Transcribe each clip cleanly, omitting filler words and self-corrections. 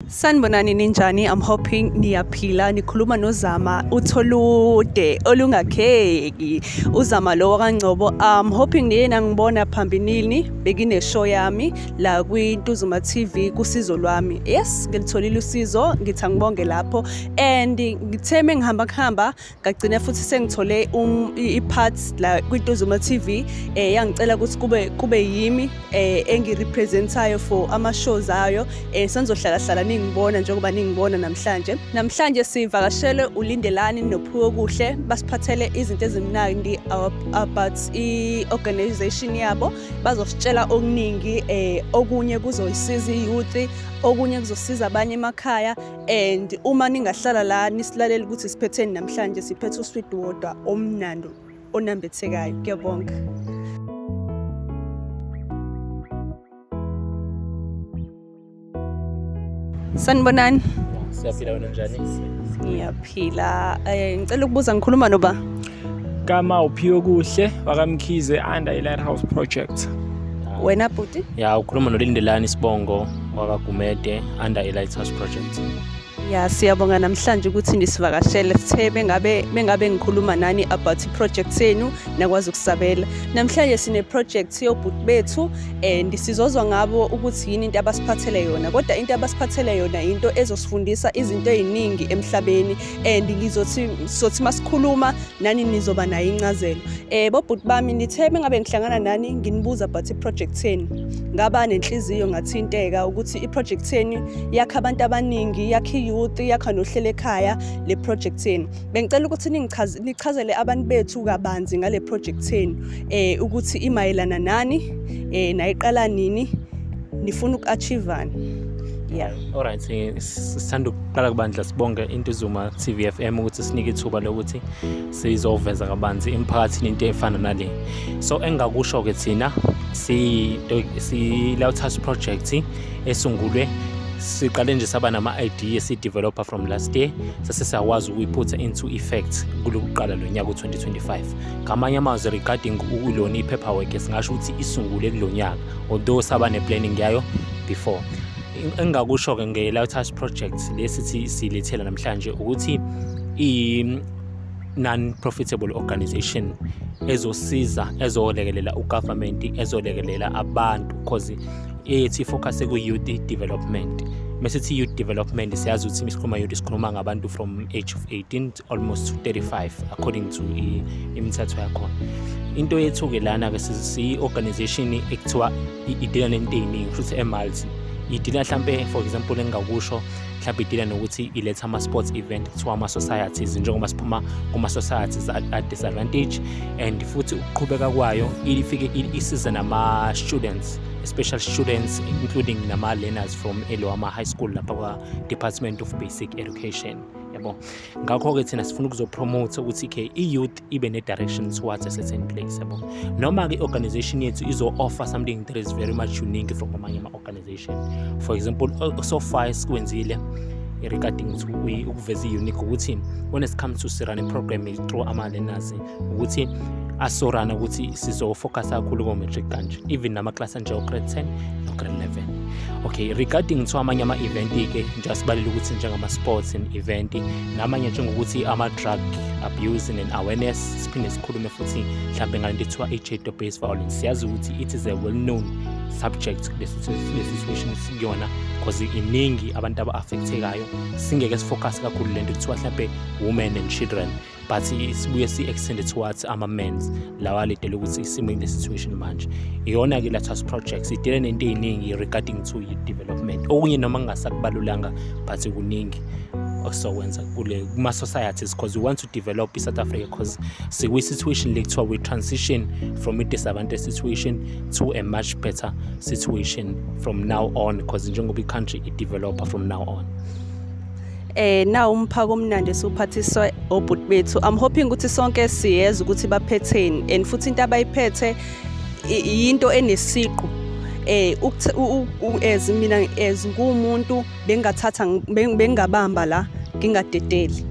Sanibonani ninjani? I'm hoping niyaphila. Nikhuluma noZama utholude olungakheki. UZama lo waKaNgcobo. I'm hoping niye nangibona phambilini bekine-show yami la kwiNtuzuma TV kusizo lwami. Yes, ngilitholile usizo, ngithi angibonge lapho and ngithe ngihamba ngagcina futhi sengithole i-parts la kwiNtuzuma TV yangicela ukuthi kube yimi engirepresentayo for ama-shows ayo. Senizohlala ngibona njengoba ningibona namhlanje sivakashele uLindelani noPhiwe Kuhle basiphathele izinto ezimnandi about i-organization yabo. Bazositshela okuningi, okunye kuzoyisiza i-youth, okunye kuzosiza abanye emakhaya, and uma ningahlala la nisilalele ukuthi siphetheni namhlanje, siphethe uSweet Water omnandi onambithekayo. Ngiyabonga. Sanibonani. Siyaphila wena njani? Ngiyaphila. Ngicela ukubuza ngikhuluma noba? Kama uPhiwe Kuhle wakaMkhize under i-Lighthouse Project. Wena bhuti? Ya, ukhuluma noLindelani Sibongo wakaGumede under i-Lighthouse Project. Ya, siyabonga namhlanje ukuthi nisivakashele. Sithe bengabe ngikhuluma nani about i-project yenu nakwazi ukusabela. Namhlanje sine project yobhuti bethu and sizozwa ngabo ukuthi yini into abasiphathele yona. Kodwa into abasiphathele yona into ezosifundisa izinto eziningi emhlabeni, and ngizothi masikhuluma nani nizoba nayo incazelo. Bobhuti bami, nithe bengabe ngihlangana nani nginibuza about i-project yenu. Ngaba nenhliziyo ngathinteka ukuthi i-project yenu yakha abantu abaningi, yakha youth, yakha nohlelo ekhaya le project yenu. Bengicela ukuthi nichazele abantu bethu kabanzi ngale project yenu, ukuthi imayelana nani, nayiqala nini, nifuna uku-achievani. Yeah. Alright, sithanda ukuqala kubandla sibonge iNtuzuma TV FM ukuthi sinike ithuba lokuthi sizoveza kabanzi emphakathini into efana nale. So engakusho ke thina si Lighthouse Project esungulwe, siqale nje saba nama-idea si-developer from last year, sasesiyakwazi ukuyiputha into effect kulokuqala lo nyaka u-2025. Ngamanye amazwi regarding ulona i-paperwork singasho ukuthi isungule kulo nyaka, although saba ne-planning yayo before. Engakusho-ke nge-Lighthouse Project lesithi silethela namhlanje ukuthi i-non-profitable organization ezosiza, ezolekelela ugovernment, ezolekelela abantu, because ethi focus ku-youth development. Mesithi youth development siyazi ukuthi misikhuluma youth sikhuluma ngabantu from age of 18 to almost to 35 according to imithetho yakhona. Into yethu-ke lana-ke si-organization ekuthiwa idila nento ey'ningi futhi emalti. Idila mhlampe for example engakusho mhlampe idila nokuthi iletha ama-sports event kuthiwa ama-societies, njengoba siphuma kuma-societies at disadvantage, and futhi ukuqhubeka kwayo ifike isize nama-students, special students including nama-learners from ama-high school lapha kwa-Department of Basic Education. Yabo, ngakho-ke thina sifuna ukuzopromote ukuthi i-youth ibe ne-direction towards a certain place. Yabo, noma-ke i-organization yethu izo-offer something that is very much unique from amanye ama-organization. For example, so far sikwenzile regarding to ukuveza i-unique ukuthi when it comes to sirane program through ama-learners ukuthi asorana ukuthi sizofocus kakhulu ko-matric kanje, even nama-class anje grade 10 no grade 11. Okay, regarding to amanye ama-event-ke nje sibalile ukuthi njengama-sports and event, namanye njengokuthi ama-drug abuse and awareness, siphinde sikhulume futhi mhlawumbe ngale nto ethiwa i-gender-based violence. Siyazi ukuthi it is a well-known subject kule situation sikuyona, because iningi abantu aba-affectekayo. Singeke sifocus kakhulu le nto kuthiwa mhlawumbe women and children, but sibuye si-extend towards ama-mens lawa aledele ukuthi isimo in the situation manje. Iyona-ke Lighthouse Project idele nento ey'ningi regarding to youth development, okunye noma kungasakubalulanga but kuningi osokwenza kuma-societies, because we want to develop i-South Africa, because sikwi-situation le kuthiwa we transition from a disadvantaged situation to a much better situation from now on, because njengoba i-country i-developer from now on. Now umphako omnandi suphathiswa obhuti bethu. I'm hoping ukuthi sonke siyeza ukuthi baphetheni, and futhi into abayiphethe into enesiqu. As mina as ngumuntu bengingabamba la ngingadedeli.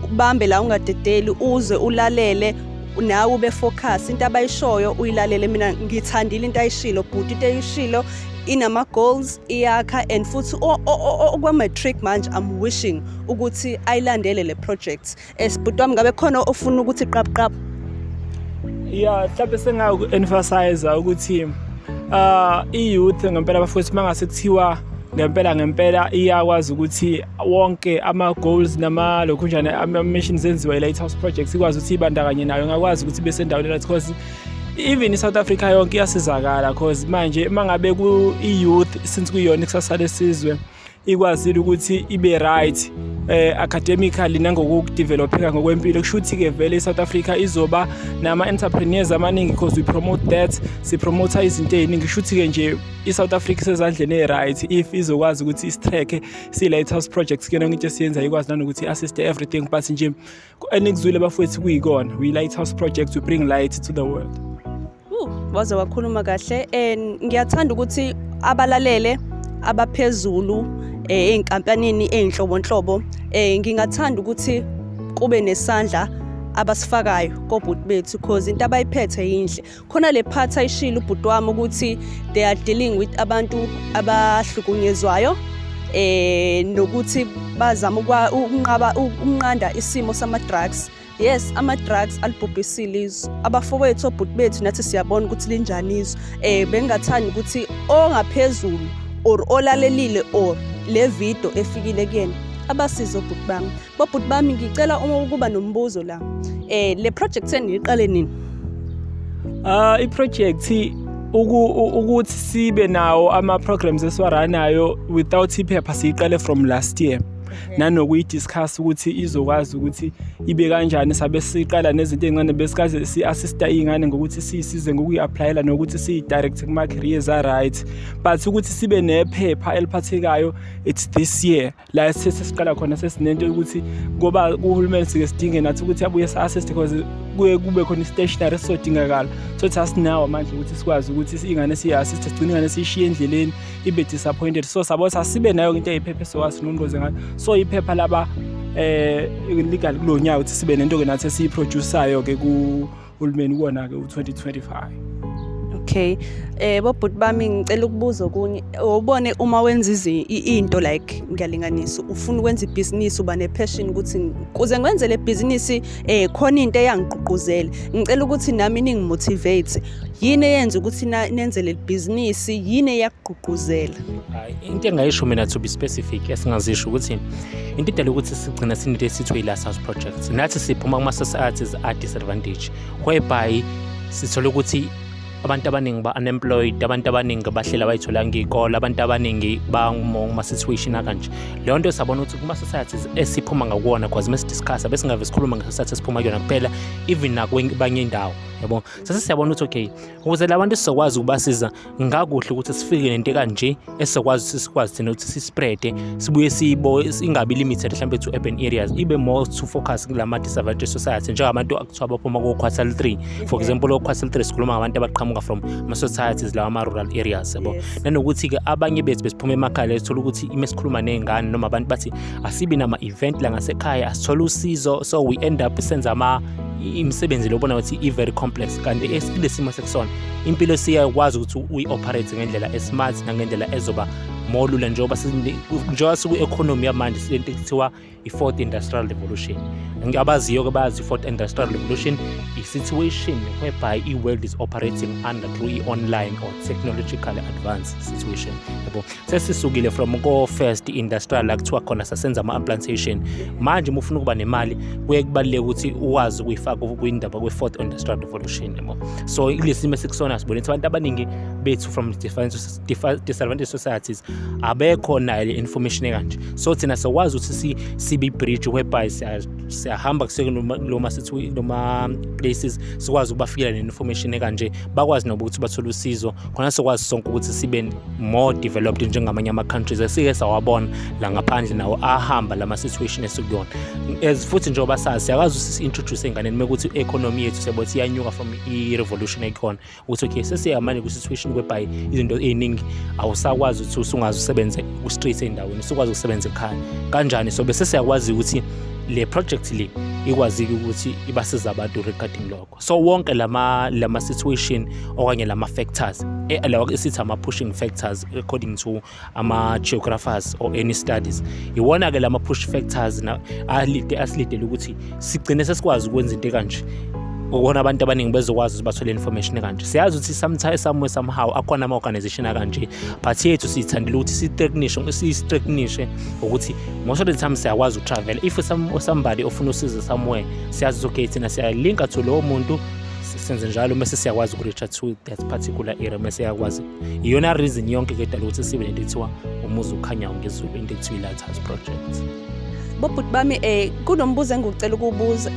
Ubambe la ungadedeli, uze ulalele nawe ube focus into abayishoyo uyilalele. Mina ngithandile into ayishilo bhuti, into ayishilo inama goals iyakha, and futhi okwa matric manje I'm wishing ukuthi ayilandele le project. Bhuti wami ngabe khona ofuna ukuthi qap. Yeah, mhlawumbe sengaku-emphasize ukuthi i-youth ngempela bafowethu mangase kuthiwa ngempela iyakwazi ukuthi wonke ama-goals lokhu ama-missions enziwa i-Lighthouse Project ikwazi ukuthi ibandakanye nayo, ngakwazi ukuthi besendaweni la, because even i-South Africa yonke iyasizakala, because manje mangabe i-youth since kuyiyona ikusasa lesizwe ikwazile ukuthi ibe right academically nangokudevelopeka ngokwempilo, kusho ukuthi-ke vele i-South Africa izoba nama-entrepreneurs amaningi, because we promote that, sipromotha izinto ey'ningi. Kusho ukuthi-ke nje i-South Africa isezandleni e-right if izokwazi ukuthi isi-track si-Lighthouse Projects kuyona into esiyenza, ikwazi nanokuthi i-assist everything. But nje enikuzwile bafowethu kuyikona, we Lighthouse Projects, we bring light to the world. Waze wakhuluma kahle, and ngiyathanda ukuthi abalalele abaphezulu einkampanini einhlobonhlobo, ngingathanda ukuthi kube nesandla abasifakayo kobhuti bethu, because into abayiphethe yinhle. Khona le part ayishilo ubhuti wami ukuthi they are dealing with abantu abahlukunyezwayo, nokuthi bazama ukunqanda isimo sama-drugs. Yes, ama-drugs alibhubhisile izwe. Abafowethu obhuti bethu nathi siyabona ukuthi linjani izwe. Bengingathanda ukuthi ongaphezulu or olalelile or le video efikile kuyena abasize obhuti bami. Bobhuti bami ngicela uma ukuba nombuzo la. Le project eniyiqale nini? I-project ukuthi sibe nawo ama-programs esiwaranayo without iphepha siyiqale from last year. Nanokuyidiscuss ukuthi izokwazi ukuthi ibe kanjani. Sabe siqala nezinto ezincane besikaze si-assista iy'ngane ngokuthi siyisize ngokuyi-applyela nokuthi siyi-direct kuma-careers a-right, but ukuthi sibe nephepha eliphathekayo it's this year la sesiqala khona. Sesinento ukuthi ngoba uhulumeni sike sidinge nathi ukuthi abuye sa-assist, because kube khona i-stationary esizodingakala. So asinawo manje ukuthi sikwazi ukuthi iy'ngane siyi-assist, sigcine ingane siyishiye endleleni ibe disappointed. So sabo sibe nayo into eyiphepha esokwazi nongoze ngayo. So iphepha laba legal kulo nyaka ukuthi sibe nento ke nathi esiyiproducayo-ke kuhulumeni kuwona-ke u-2025. Okay, bobhuti bami ngicela ukubuza okunye. Ubone uma wenza into like ngiyalinganisa ufuna ukwenza ibhizinisi, uba nepassion ukuthi kuze ngwenze le bhizinisi khona into eyangigqugquzela. Ngicela ukuthi nami ningimotivate. Yini eyenza ukuthi nenze le bhizinisi, yini eyakugqugquzela? Into engayisho mina to be specific esingazisho ukuthi into idala ukuthi sigcina sinento esithiwa i-Lighthouse Projects. Nathi siphuma kuma-societies a-disadvantage whereby sithola ukuthi abantu abaningi ba-unemployed, abantu abaningi bahlela bayitholanga iy'kole, abantu abaningi bama-situation akanje. Leyo nto sabona ukuthi kuma-societies esiphuma ngakuwona, because mesidiscussa besingave sikhuluma nge-society esiphuma kuyona kuphela, even nakwabanye indawo, yabo. Sase siyabona ukuthi okay, ukuze la bantu sizokwazi ukubasiza, ngakuhle ukuthi sifike nento kanje esizokwazi ukuthi sikwazi thina ukuthi sispreade, sibuye ingabi limited mhlawumbe to urban areas, ibe more to focus kulama disadvantaged society, njengabantu akuthiwa baphuma ku-quartile 3. For example, ku-quartile 3 sikhuluma ngabantu abaqhamuka from ama-societies lawa ama-rural areas, yabo. Nanokuthi-ke abanye bethu besiphuma emakhaya sithola ukuthi imesikhuluma ney'ngane noma abantu bathi asibi nama-event la ngasekhaya, asithole usizo, so we end up senza imisebenzi lobona ukuthi i-very complex, kanti kule simo sekusona impilo siyakwazi ukuthi uyi-operate ngendlela esmart nangendlela ezoba more lula, njengoba siku-economy yamanje sinento ekuthiwa i-4th industrial revolution. Abaziyo-ke bayazi i-4th industrial revolution i-situation whereby i-world is operating under through i-online or technologically advanced situation, yabo. Sesisukile from ko-first industrial la kuthiwa khona sasenza ama-implantation. Manje uma ufuna ukuba nemali kuye kubaluleke ukuthi uwazi ukuyifaka kwindaba kwe-4th industrial revolution, yabo. So ilesimo sekusona sibona ukuthi abantu abaningi bethu from disadvantaged societies abekho nayo information ekanje. So thina sokwazi ukuthi sibe bridge whereby siyahamba kuloma places sikwazi ukubafikela ne-information ekanje, bakwazi noba ukuthi bathole usizo, khona sokwazi sonke ukuthi sibe more developed njengamanye ama-countries esike sawabona la ngaphandle nawo ahamba lama-situation esikuyona. As futhi njengoba sazi siyakwazi ukuthi si-introduce ey'nganeni mekuthi i-economy yethu siyabothi iyanyuka from i-revolution ekhona, ukuthi okay sesiyamanje kwi-situation whereby izinto ey'ningi awusakwazi ukuthi usungazi usebenze ku-street ey'ndaweni, usukwazi ukusebenza ekhaya kanjani. So bese siyakwazi ukuthi le project le ikwazi ukuthi ibasiza abantu regarding lokho. So wonke lama situation okanye lama factors lawa esithi ama pushing factors according to ama geographers or any studies, iwona ke lama push factors na asilidela ukuthi sigcine sesikwazi ukwenza into kanje. Ukubona abantu abaningi bezokwazi ukuthi bathole information kanje. Siyazi ukuthi somewhere somehow akhona ama organization akanje, but yethu sithandile ukuthi si-strengthenishe ukuthi most of the time siyakwazi utravel. If somebody ofuna usizo somewhere, siyazi okay thina siyalinka to lowo muntu senze njalo mase siyakwazi ukureach to that particular area, mase siyakwazi. Iyona reason yonke ke dala ukuthi sibe nento ethiwa umuzi ukhanya ngezulu, into ethiwa Lighthouse Project. Bobhuti bami kunombuzo engicela ukubuza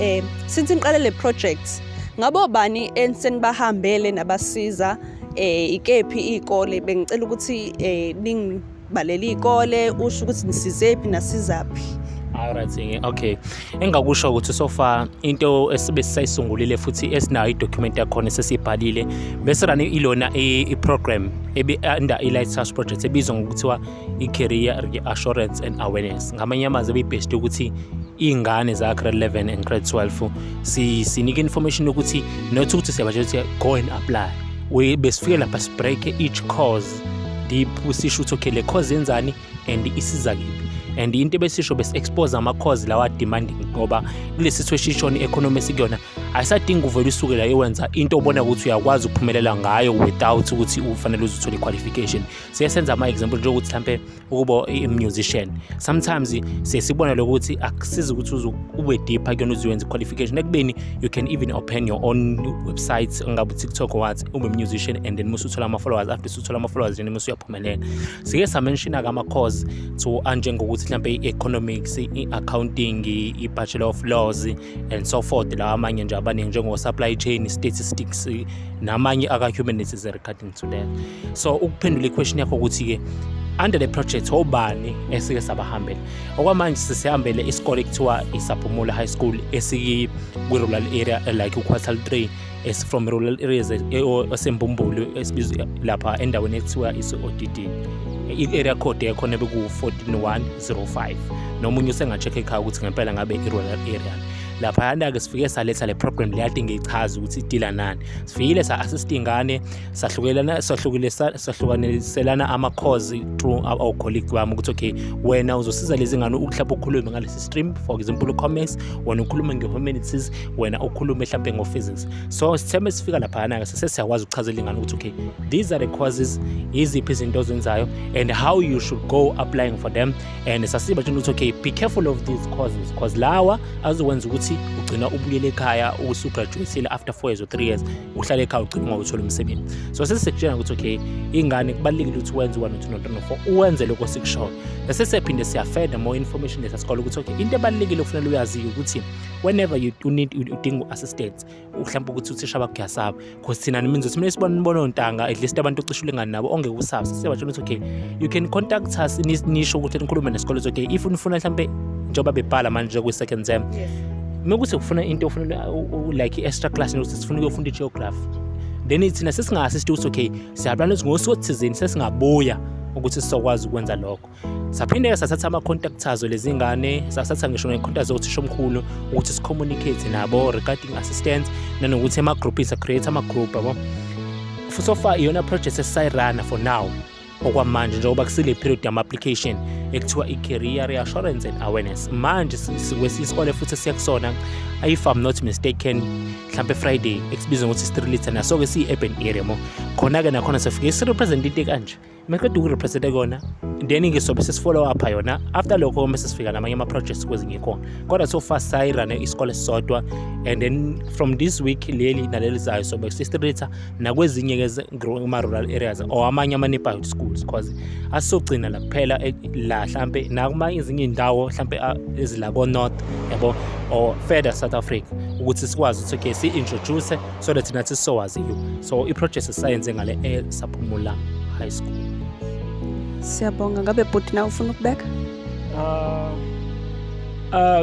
since niqale le project ngabo bani ensenibahambele nabasiza ikephi ikole, bengicela ukuthi ningibalele ikole usho ukuthi nisizephi nasizaphi. Alright, okay. Engakusho ukuthi so far into esibe sisayisungulile futhi esinayo idocument yakhona sesibhalile bese rana ilona iprogram under Lighthouse Project ebizwa ngokuthiwa i-Career Assurance and Awareness. Ngamanye amazwi ebibhest ukuthi ingane za grade 11 and grade 12 sinika information ukuthi not ukuthi siyabatsha go and apply. We besifike lapha sibreak each course deep usisho ukuthi okay le course yenzani and isiza kiphi. And into besisho besi-expose ama-cause lawa demanding ngoba kule situation economy sikuyona ayisadinga uvele usuke la yenza into obona ukuthi uyakwazi ukuphumelela ngayo without ukuthi ufanele uzuthole i-qualification. Siyasenza ama-example nje ukuthi mhlampe ukuba i-musician sometimes siyasibona lokuthi akusizi ukuthi ube deeper kuyona uzuyenza i-qualification ekubeni you can even open your own website ngabe TikTok or what ube musician and then musuthola ama-followers after usuthola ama-followers then musuyaphumelela. Sike samenshina ama-cause to anjengokuthi mhlampe i-economics, i-accounting, i-bachelor of laws and so forth la amanye nje abaningi njengo-supply chain, statistics namanye aka-humanities regarding to that. So ukuphendula i-question yakho ukuthi-ke under the project obani esike sabahambela okwamanje sisihambele isikole ekuthiwa iSaphumulo High School esiki-rural area like uQuartal 3 as from rural areas esembumbulu esibizwa lapha endaweni ekuthiwa isi-ODD. I-area code yakhona beku-14105 nomunye usenga-check-a ekhaya ukuthi ngempela ngabe i-rural area. Laphayana-ke sifike saletha le program leyade ngiyichaza ukuthi idila nani. Sifikile sa-assist ingane sahlukaniselana ama-cause through our colleague bami ukuthi okay wena uzosiza lezi ngane mhlawumbe ukhulume ngalesi stream, for example commerce, wena ukhulume nge-humanities, wena ukhulume mhlawumbe ngo-physics. So sitheme sifika laphayana-ke sesiyakwazi ukuchazela ingane ukuthi okay these are the causes, yiziphi izinto ozenzayo and how you should go applying for them. And sasiba nje ukuthi okay be careful of these causes because lawa azokwenza ukuthi ugcina ubuyele ekhaya usugraduate after 4 years or 3 years uhlale ekhaya ugcina ungawuthola umsebenzi. So sesitshela ukuthi okay ingane kubalekile ukuthi wenze 1 2 3 4 uwenze lokho sikushoyo. Bese siyaphinde siyafeda more information lesasikole ukuthi okay into ebalekile okufanele uyazi ukuthi whenever you need udinga assistance mhlawumbe ukuthi uthisha bakho kuyasaba because thina nimenza ukuthi mina sibona ontanga at least abantu ocishe ngani nabo ongeke usaba siyabashona ukuthi okay you can contact us nisho ukuthi nikhulume nesikole ukuthi okay if unifuna mhlawumbe njengoba bebhala manje ku second term mekuthi ufuna into ofuna like extra class nokuthi sifuna ukufunda geography then ithina sesinga-assist ukuthi okay siyabana ukuthi ngosuku thizeni sesingabuya ukuthi sizokwazi ukwenza lokho. Saphinde-ke sathatha ama-contactors lezi ngane sathatha ngisho ne-contacts othisha omkhulu ukuthi si-communicate nabo regarding assistance nanokuthi ama-group create ama-group yabo. So far iyona project esisayirana for now okwamanje njengoba kusile period yama-application ekuthiwa i-Career Assurance and Awareness. Manje isikole futhi siyakusona if I'm not mistaken mhlampe Friday ekubizwa ukuthi Street naso-ke siyi-urban area mo khona-ke nakhona sifike sirepresent into kanje mekade ukurepresente kona then-ke sobe sesifollow up yona after lokho mase sifika namanye ama-projects kwezinye khona kodwa so far sayirana isikole sisodwa and then from this week leli naleli zayo sobe sistrita nakwezinye-ke kuma-rural areas or amanye ama-neighborhood schools because asizogcina la kuphela la mhlampe nakumanye ezinye iy'ndawo mhlampe ezilako-north yabo or further South Africa ukuthi sikwazi ukuthi okay si-introduce so that nathi sizowaziyo. So i-project esisayenze ngale eSaphumulo High School. Siyabonga. Ngabe bhuti na ufuna ukubeka?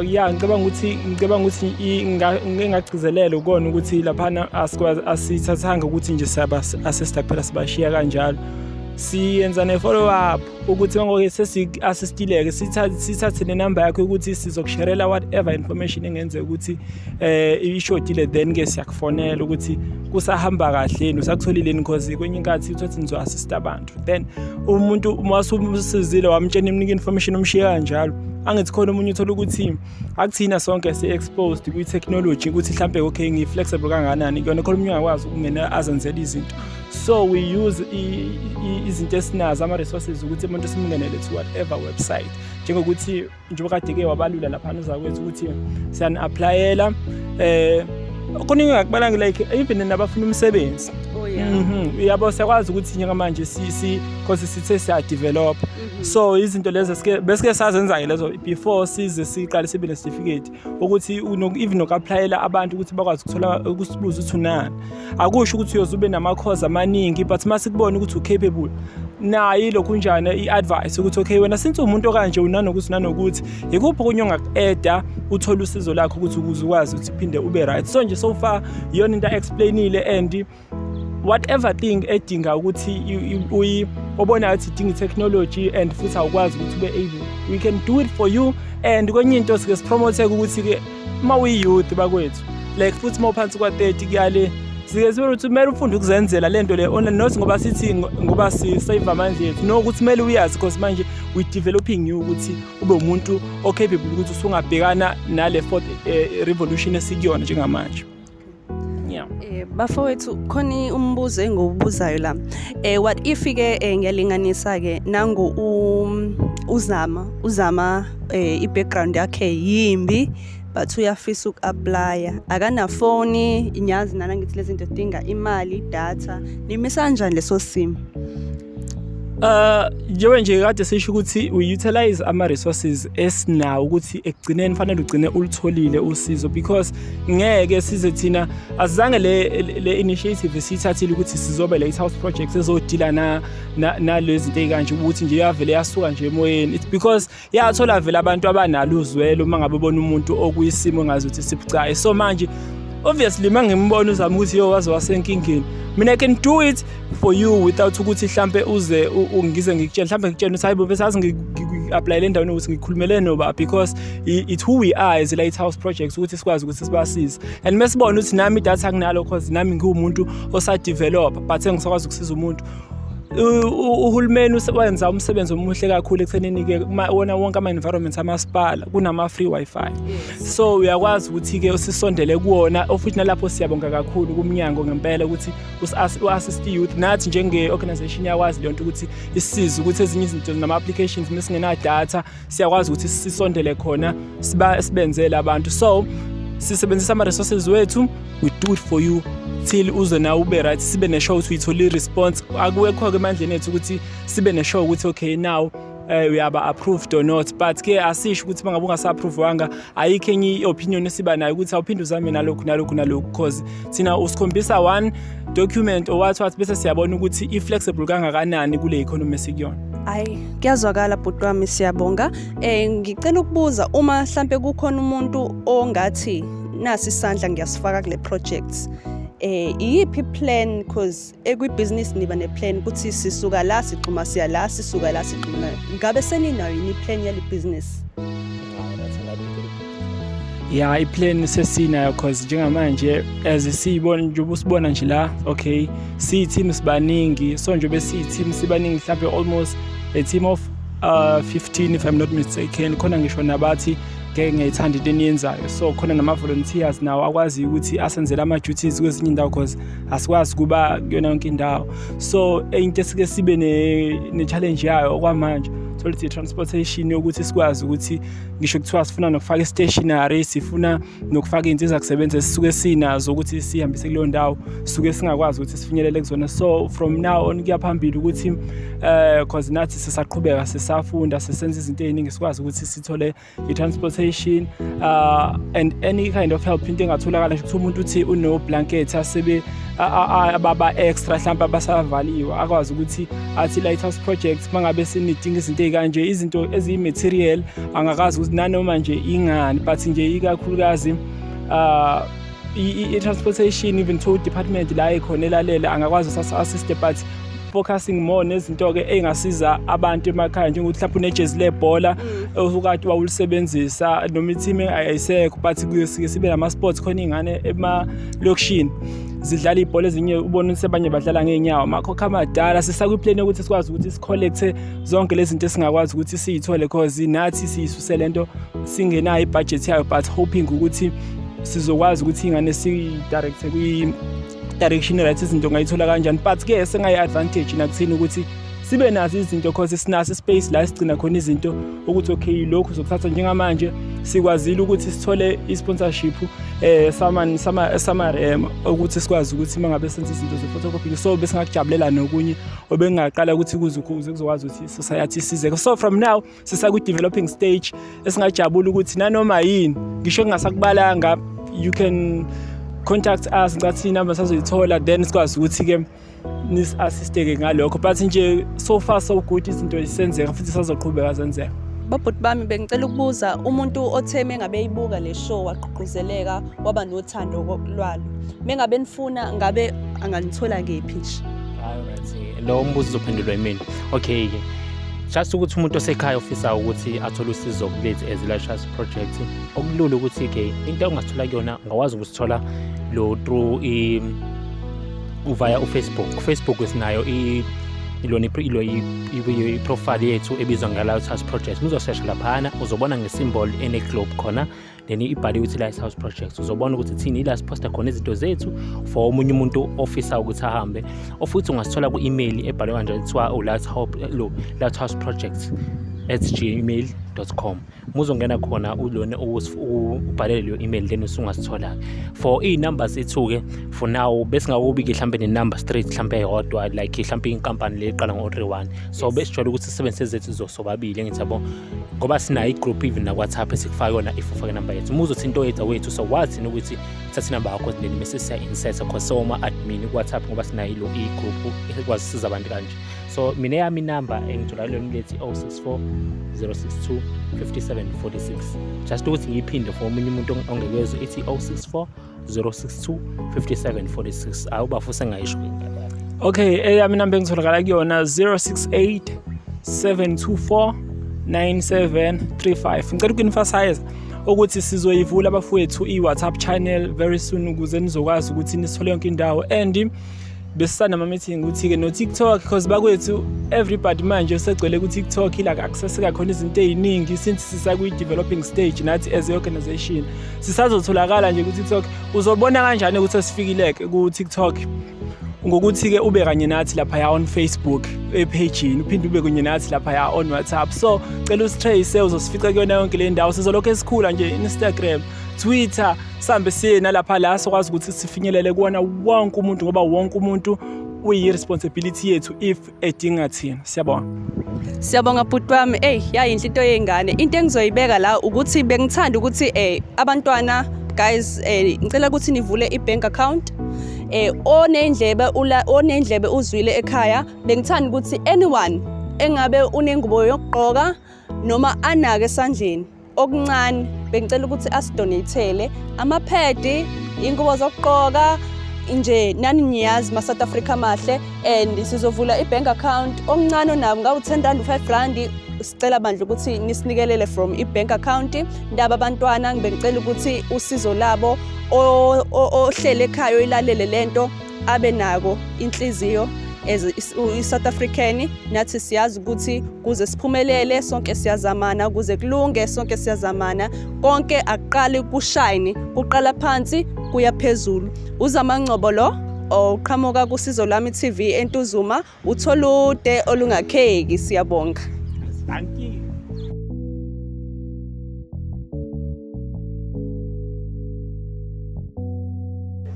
Yeah ngicabanga ukuthi ngingagcizelela ukona ukuthi laphana asikwazi asithathanga ukuthi nje siyaba assist kuphela sibashiya kanjalo siyenza ne-follow up ukuthi ngoke sesi-assistileke sithathe nenumber yakho ukuthi sizokusharela whatever information engenzeka ukuthi ishodile, then-ke siyakufonela ukuthi kusahamba kahle usakutholileni because kwenye inkathi uthothi nizo-assista abantu, then umuntu masumsizile wamtshela imnika information omshiye kanjalo, angithi khona omunye uthola ukuthi akuthina sonke si-exposed kwi-technology ukuthi mhlampe okay ngi-flexible kanganani kuyona, khona omunye ungakwazi ukungena azenzela izinto. So we use izinto esinazo ama-resources ukuthi umuntu simngenele to whatever website, njengokuthi njengoba kade-ke wabalula laphana uzakwethu ukuthi siyani-applyela kuningi ngakubalanga like even nabafuna umsebenzi. Yabo siyakwazi ukuthi njengamanje because sithe siyadevelop, so izinto lezo besike sazenza-ke lezo before size siqale sibe ne-certificate ukuthi even noku-applyela abantu ukuthi bakwazi ukuthola ukusibuza ukuthi unani. Akusho ukuthi uyoze ube nama-course amaningi, but uma sikubona ukuthi u-capable nayo ilokhu njani i-advice ukuthi okay wena since umuntu okanje unanokuthi yikuphi okunye ongaku-eda uthole usizo lakho ukuthi ukuze ukwazi ukuthi uphinde ube right. So nje so far yona into a-explainile, and whatever thing edinga ukuthi ubona ukuthi idinga i-technology and futhi awukwazi ukuthi ube able, we can do it for you. And kwenye into sike sipromote-ke ukuthi-ke uma uyi-youth bakwethu like futhi uma uphansi kwa-30 kuyale sike sibe ukuthi kumele ufunde ukuzenzela lento le online, not ngoba sithi ngoba si-save amandla ethu, no ukuthi kumele uyazi because manje we developing you ukuthi ube umuntu o-capable ukuthi usungabhekana nale fourth revolution esikuyona njengamanje. Bafowethu khona umbuzo engiwubuzayo la, what if-ke ngiyalinganisa-ke nangu uzama i-background yakhe yimbi but uyafisa uku-applya, akanafoni, inyazi nana ngithi lezi zinto zidinga imali, data, nimisa kanjani leso simo? Njengoba nje kade sisho ukuthi we utilize ama-resources esinawo ukuthi ekugcineni fanele ugcine ulitholile usizo, because ngeke size thina azange le initiative siyithathile ukuthi sizobe lighthouse projects ezodila nalezi zinto ey'kanje ukuthi nje yavele yasuka nje emoyeni. It's because yathola vele abantu abanalo uzwelo uma ngabe bona umuntu okuyisimo engazi ukuthi sibucayi. So manje obviously mangimbona uzama ukuthi waze wasenkingeni, mina I can do it for you without ukuthi mhlambe uze ungize ngikutshela mhlambe ngikutshela ukuthi hayibo besazi ngi-apply le ndawo ukuthi ngikhulumele noba, because it's who we are as lighthouse projects ukuthi sikwazi ukuthi sibasize. And mesibona ukuthi nami idatha kunalo because nami ngiwumuntu osadevelop but engisakwazi ukusiza umuntu. Uhulumeni wenza umsebenzi omuhle kakhulu ekuthenini-ke wona wonke ama-environment amasipala kunama-free wifi. So uyakwazi ukuthi-ke usisondele kuwona, futhi nalapho siyabonga kakhulu kumnyango ngempela ukuthi u-assist youth. Nathi njenge-organization yakwazi leyo nto ukuthi isisize ukuthi ezinye izinto nama-applications mesingenadatha siyakwazi ukuthi sisondele khona sibenzele abantu. So sisebenzisa ama-resources wethu, we do it for you till uze nawe ube right, sibe ne-show ukuthi uyithole i-response. Akuwekho-ke emandleni ethu ukuthi sibe ne-show ukuthi okay now uyaba approved or not, but-ke asisho ukuthi uma ngabe ungasa-approve wanga ayikho enye i-opinion esiba nayo ukuthi awuphinde uzame nalokhu because thina usikhombisa one document or what bese siyabona ukuthi i-flexible kangakanani kule economy esikuyona. Hayi, kuyazwakala bhuti wami, siyabonga. Ngicela ukubuza uma mhlampe kukhona umuntu ongathi nasi isandla ngiyasifaka kule projects, iyiphi plan, because ekwi-business niba ne-plan ukuthi sisuka la siqhuma siya la, sisuka la siqhuma la. Ngabe seninayo yini i-plan yale business? Yeah, i-plan sesinayo because njengamanje as siyibona nje ubusibona nje la, okay siyi-team sibaningi, so nje besiyi-team sibaningi mhlampe almost a team of 15 if I'm not mistaken. Khona ngisho nabathi ngeke ngiyithanda into eniyenzayo, so khona nama-volunteers nawo akwazi ukuthi asenzele ama-duties kwezinye indawo because asikwazi kuba kuyona yonke indawo. So into esike sibe ne-challenge yayo okwamanje thola transportation yokuthi sikwazi ukuthi ngisho kuthiwa sifuna nokufaka i-stationary, sifuna nokufaka iy'nsiza kusebenza esisuke sinazo ukuthi sihambise kuleyo ndawo sisuke singakwazi ukuthi sifinyelele kuzona. So from now on kuya phambili ukuthi because nathi sisaqhubeka sisafunda sisenza izinto ey'ningi sikwazi ukuthi sithole i-transportation and any kind of help. Into engatholakala nje ukuthi umuntu uthi uno-blanket asebe ababa-extra mhlawumpe abasavaliwe akwazi ukuthi athi lighthouse projects mangabe sinidinga izinto ey'kanje, izinto eziyi-material angakazi ukuthi nanoma nje ingani, but nje ikakhulukazi i-transportation even to department la ekhona elalela angakwazi ukuthi assiste, but focusing more nezinto-ke ey'ngasiza abantu emakhaya njengokuthi mhlawumpe unejezi lebhola okade wawulisebenzisa noma i-team ayisekho but sike sibe nama-sports khona iy'ngane emalokishini zidlala ibhola ezinye ubona ukuthi abanye badlala ngey'nyawo makho amadala sisakwiplane yokuthi sikwazi ukuthi sikholekthe zonke lezi zinto esingakwazi ukuthi siy'thole cause nathi siyisuse lento singenayo ibudget yayo but hoping ukuthi sizokwazi ukuthi ingane siyidirecthe kwi-direction right izinto ngayithola kanjani but-ke sengayi-advantage nakuthini ukuthi sibe nazo izinto cause sinaso ispace la sigcina khona izinto ukuthi okay lokhu zokuthatha njengamanje sikwazile ukuthi sithole i-sponsorship sama-RAM ukuthi sikwazi ukuthi uma ngabe senza izinto ze-photocopying so bese ngakujabulela nokunye obengingaqala ukuthi kuzokwazi ukuthi society isizeke so from now sisakwi-developing stage esingajabula ukuthi nanoma yini ngisho kungasakubalanga you can contact us ngathi inamba sazoyithola then sikwazi ukuthi-ke nis-assiste-ke ngalokho but nje so far so good izinto zisenzeka futhi sazoqhubeka zenzeka. Babhuti bami bengicela ukubuza umuntu otheme ngabe eyibuka le show waqhuqhuzeleka waba nothando lwalo mengabe nifuna ngabe anganithola kephi nje? Lo mbuzo uzophendulwa yimina. Okay, just ukuthi umuntu osekhaya ofisa ukuthi athole usizo kulethu as i-Trust Project okulula ukuthi-ke into ongasithola kuyona ungawazi ukusithola lo through via uFacebook esinayo i-profile yethu ebizwa nge-Lighthouse Project. Uzosesha laphana uzobona nge-symbol ene-globe khona then ibhaliwe ukuthi Lighthouse Project uzobona ukuthi thini ila siposta khona izinto zethu for omunye umuntu ofisa ukuthi ahambe ofuthi ungasithola ku-email ebhaliwe kanjalo kuthiwa Lighthouse Project @gmail.com muzongena khona ulona ubhalele leyo email then usungasithola for iy'number zethu-ke for now bese ngawubike mhlawumbe nenumber straight mhlawumbe eyodwa like mhlawumbe inkampani le iqala ngo-31 so besijwayele ukuthi sisebenzise zethu zosobabili ngithi yabo ngoba sinayo i-group even na-WhatsApp esikufaka yona if ufake inumber yethu muzothi into yethu awethu so wathini ukuthi thatha inumber yakho then mese siya-insert cause soma-admin ku-WhatsApp ngoba sinayo ilo i-group ekwazi siza abantu kanje so mina yami inumber engithola lona lethi 064 062 5746 just ukuthi ngiyiphinde for omunye umuntu ongekezwe ithi 064 062 5746 awubafuthi engayisho. Okay, eyami inumber engitholakala kuyona 068 724 9735 ngicela uku-emphasize ukuthi sizoyivula abafowethu i-WhatsApp channel very soon ukuze nizokwazi ukuthi nisithole yonke indawo and besisanama-meeting ukuthi-ke no-TikTok because bakwethu everybody manje segcwele ku-TikTok ila ku-access kakhona izinto ey'ningi since sisakwi-developing stage nathi as a-organization sisazotholakala nje ku-TikTok uzobona kanjani ukuthi sifikileke ku-TikTok ngokuthi-ke ube kanye nathi laphaya on Facebook ephejini uphinde ube kunye nathi laphaya on WhatsApp so cela usitrace uzosifica kuyona yonke le ndawo sizolokhu esikhula nje Instagram Twitter sambe siye nalapha la sokwazi ukuthi sifinyelele kuona wonke umuntu ngoba wonke umuntu uyi-responsibility yethu if edinga thina. Siyabonga bhuti wami yayinhle into yengane into engizoyibeka la ukuthi bengithanda ukuthi abantwana guys ngicela ukuthi nivule i-bank account onendlebe uzwile ekhaya bengithanda ukuthi anyone engabe unengubo yokugqoka noma anake esandleni okuncane bengicela ukuthi asidonatele amaphedi ingubo zokugqoka nje nani niyazi ma-South Africa mahle and sizovula i-bank account omncane onabo ngawu-10 5 rand sicela bandla ukuthi nisinikelele from i-bank account ndaba abantwana ngibengicela ukuthi usizo labo ohlele ekhaya oyilalele lento abe nako inhliziyo as i-South African nathi siyazi ukuthi kuze siphumelele sonke siyazamana kuze kulunge sonke siyazamana konke aqale kushine kuqala phansi kuya phezulu uZamangcobo lo oqhamuka kuSizo Lami TV eNtuzuma utholude olungakheki siyabonga. Thank you.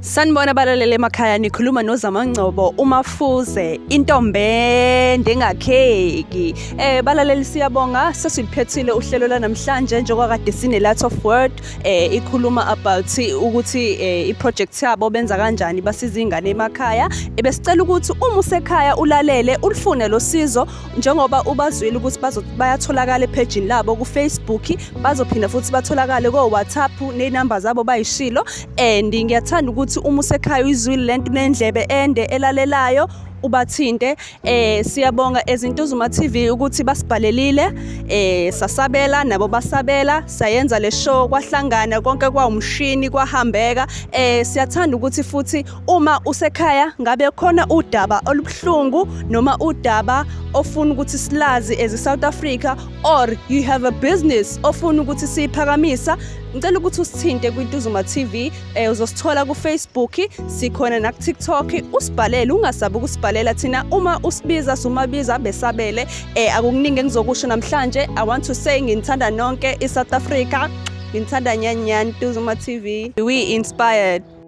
Sanibona balalele emakhaya nikhuluma noZamangcobo uMafuze intombende engakheki balaleli siyabonga sesiphethile uhlelo la namhlanje njengoba kade sine lot of word ikhuluma about ukuthi iproject yabo benza kanjani basiza ingane emakhaya ebesicela ukuthi uma usekhaya ulalele ulifune losizo njengoba ubazwile ukuthi bayatholakala epage labo ku Facebook bazophinda futhi batholakale ko WhatsApp nenamba zabo bayishilo and ngiyathanda ukuthi uma usekhaya izwile lento nendlebe ende elalelayo ubathinte. Siyabonga eziNtuzuma TV ukuthi basibhalelile, sasabela nabo basabela, sayenza le show kwahlangana konke kwawumshini kwahambeka. Siyathanda ukuthi futhi uma usekhaya ngabe khona udaba olubuhlungu noma udaba ofuna ukuthi silazi as South Africa, or you have a business ofuna ukuthi siphakamisa, ngicela ukuthi usithinte kwiNtuzuma TV. Uzosithola ku Facebook, sikhona na ku TikTok. Usibhalele, ungasabi ukusibhalela thina uma usibiza sumabiza besabele. Akukuningi engizokusho namhlanje. I want to say ngithanda nonke iSouth Africa, ngithanda nyanyani Ntuzuma TV. We inspired.